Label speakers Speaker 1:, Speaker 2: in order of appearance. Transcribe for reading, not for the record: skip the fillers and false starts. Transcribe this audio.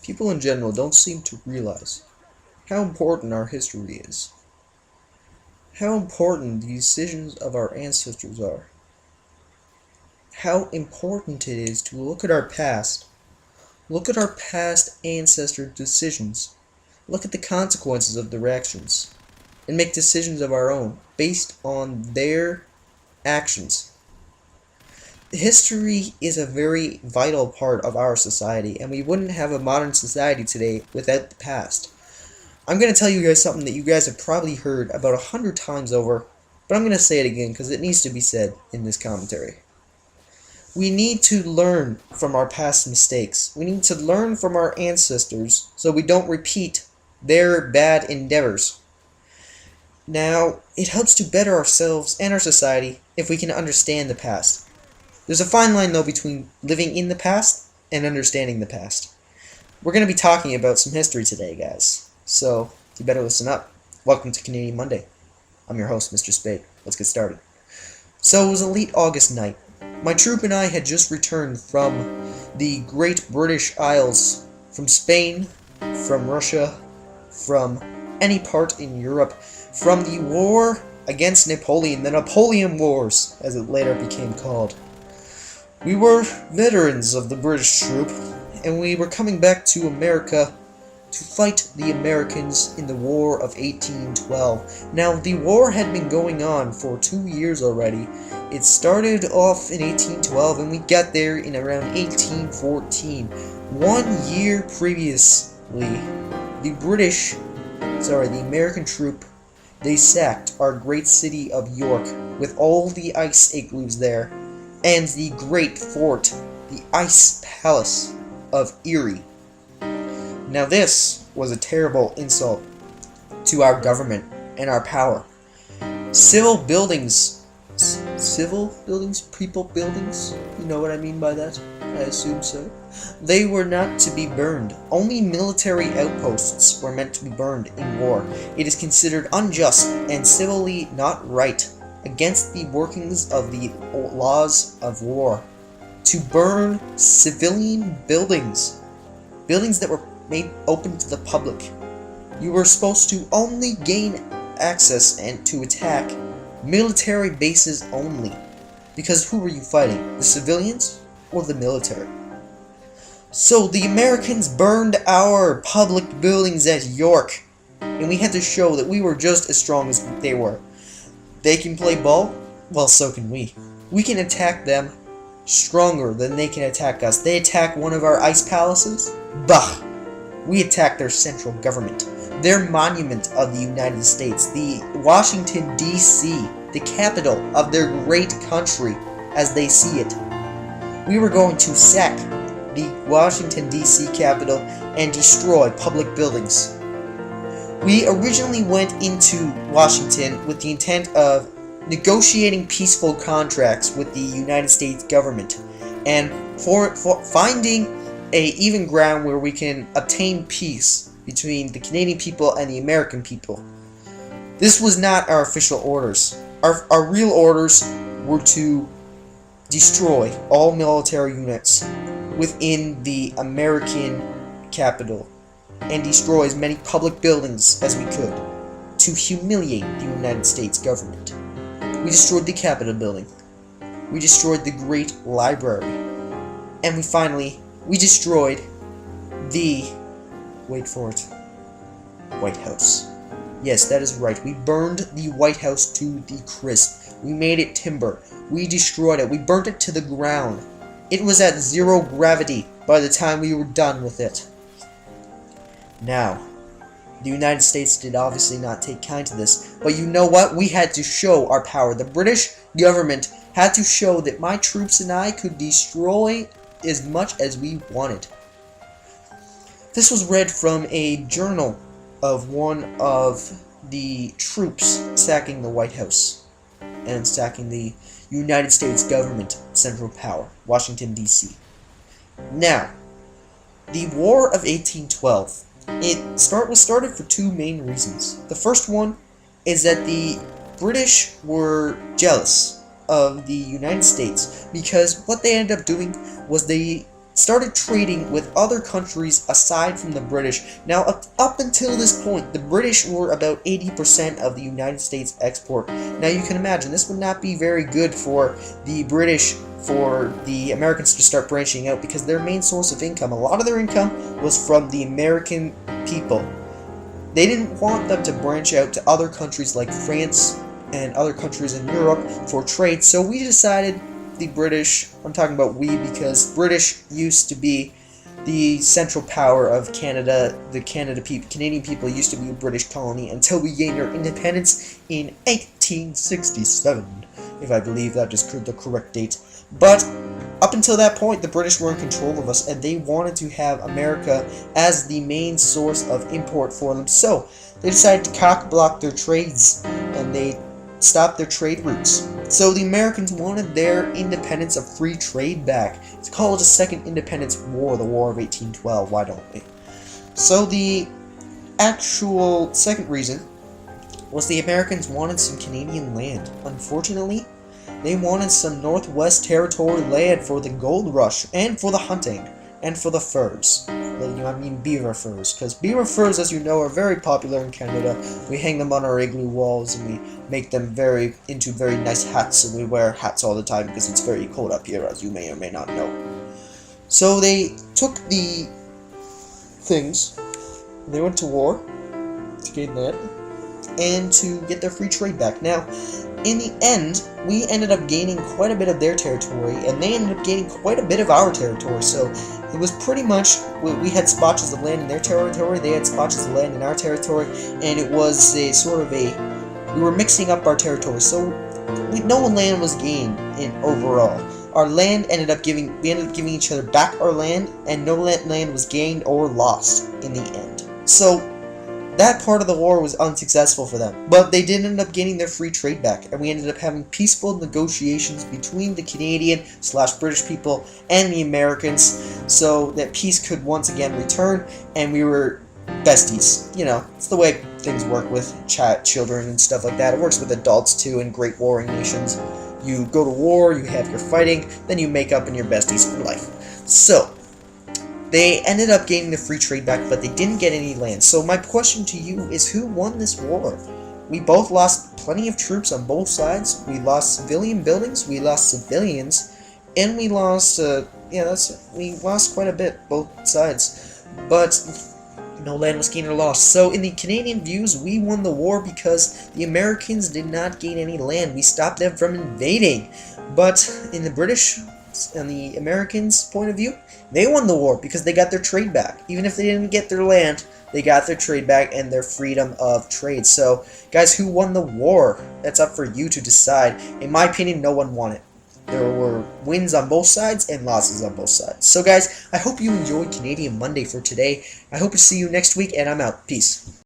Speaker 1: People in general don't seem to realize how important our history is, how important the decisions of our ancestors are, how important it is to look at our past ancestor decisions, look at the consequences of their actions, and make decisions of our own based on their actions. History is a very vital part of our society, and we wouldn't have a modern society today without the past. I'm going to tell you guys something that you guys have probably heard about 100 times over, but I'm going to say it again because it needs to be said in this commentary. We need to learn from our past mistakes. We need to learn from our ancestors so we don't repeat their bad endeavors. Now, it helps to better ourselves and our society if we can understand the past. There's a fine line, though, between living in the past and understanding the past. We're going to be talking about some history today, guys, so you better listen up. Welcome to Canadian Monday. I'm your host, Mr. Spade. Let's get started. So it was a late August night. My troop and I had just returned from the Great British Isles, from Spain, from Russia, from any part in Europe, from the war against Napoleon, the Napoleon Wars, as it later became called. We were veterans of the British troop, and we were coming back to America to fight the Americans in the War of 1812. Now, the war had been going on for 2 years already. It started off in 1812, and we got there in around 1814. 1 year previously, the American troop, they sacked our great city of York with all the ice igloos there, and the great fort, the Ice Palace of Erie. Now this was a terrible insult to our government and our power. People buildings, you know what I mean by that? I assume so. They were not to be burned. Only military outposts were meant to be burned in war. It is considered unjust and civilly not right, against the workings of the laws of war, to burn civilian buildings that were made open to the public. You were supposed to only gain access and to attack military bases only, because who were you fighting, the civilians or the military? So the Americans burned our public buildings at York, and we had to show that we were just as strong as they were. They can play ball? Well, so can we. We can attack them stronger than they can attack us. They attack one of our ice palaces? Bah! We attack their central government, their monument of the United States, the Washington, D.C., the capital of their great country as they see it. We were going to sack the Washington, D.C. capital and destroy public buildings. We originally went into Washington with the intent of negotiating peaceful contracts with the United States government and for finding a even ground where we can obtain peace between the Canadian people and the American people. This was not our official orders. Our real orders were to destroy all military units within the American capital and destroy as many public buildings as we could to humiliate the United States government. We destroyed the Capitol building. We destroyed the Great Library. And we destroyed the, wait for it, White House. Yes, that is right. We burned the White House to the crisp. We made it timber. We destroyed it. We burnt it to the ground. It was at zero gravity by the time we were done with it. Now, the United States did obviously not take kind to this, but you know what? We had to show our power. The British government had to show that my troops and I could destroy as much as we wanted. This was read from a journal of one of the troops sacking the White House and sacking the United States government central power, Washington, D.C. Now, the War of 1812. Was started for two main reasons. The first one is that the British were jealous of the United States because what they ended up doing was they started trading with other countries aside from the British. Now, up until this point, the British were about 80% of the United States export. Now, you can imagine this would not be very good for the British, for the Americans to start branching out, because their main source of income, a lot of their income was from the American people. They didn't want them to branch out to other countries like France and other countries in Europe for trade, so we decided, the British, I'm talking about we because British used to be the central power of Canada. The Canadian people used to be a British colony until we gained our independence in 1867, if I believe that is the correct date. But up until that point, the British were in control of us, and they wanted to have America as the main source of import for them. So they decided to cock-block their trades, and they stopped their trade routes. So the Americans wanted their independence of free trade back. It's called the Second Independence War, the War of 1812, why don't we? So the actual second reason was the Americans wanted some Canadian land. Unfortunately, they wanted some Northwest Territory land for the gold rush, and for the hunting, and for the furs. I mean beaver furs, because beaver furs, as you know, are very popular in Canada. We hang them on our igloo walls, and we make them into very nice hats, and we wear hats all the time because it's very cold up here, as you may or may not know. So they took the things, and they went to war to gain that, and to get their free trade back. Now, in the end, we ended up gaining quite a bit of their territory, and they ended up gaining quite a bit of our territory, so it was pretty much, we had spotches of land in their territory, they had spotches of land in our territory, and it was a sort of we were mixing up our territory, so no land was gained in overall. Our land we ended up giving each other back our land, and no land was gained or lost in the end. So that part of the war was unsuccessful for them, but they did end up getting their free trade back, and we ended up having peaceful negotiations between the Canadian/British people and the Americans, so that peace could once again return, and we were besties. You know, it's the way things work with children and stuff like that. It works with adults too in great warring nations. You go to war, you have your fighting, then you make up and you're besties for life. So they ended up gaining the free trade back, but they didn't get any land. So my question to you is, who won this war? We both lost plenty of troops on both sides. We lost civilian buildings, we lost civilians, and we lost, we lost quite a bit, both sides. But no land was gained or lost. So in the Canadian views, we won the war because the Americans did not gain any land. We stopped them from invading. But in the British and the Americans' point of view, they won the war because they got their trade back. Even if they didn't get their land, they got their trade back and their freedom of trade. So, guys, who won the war? That's up for you to decide. In my opinion, no one won it. There were wins on both sides and losses on both sides. So, guys, I hope you enjoyed Canadian Monday for today. I hope to see you next week, and I'm out. Peace.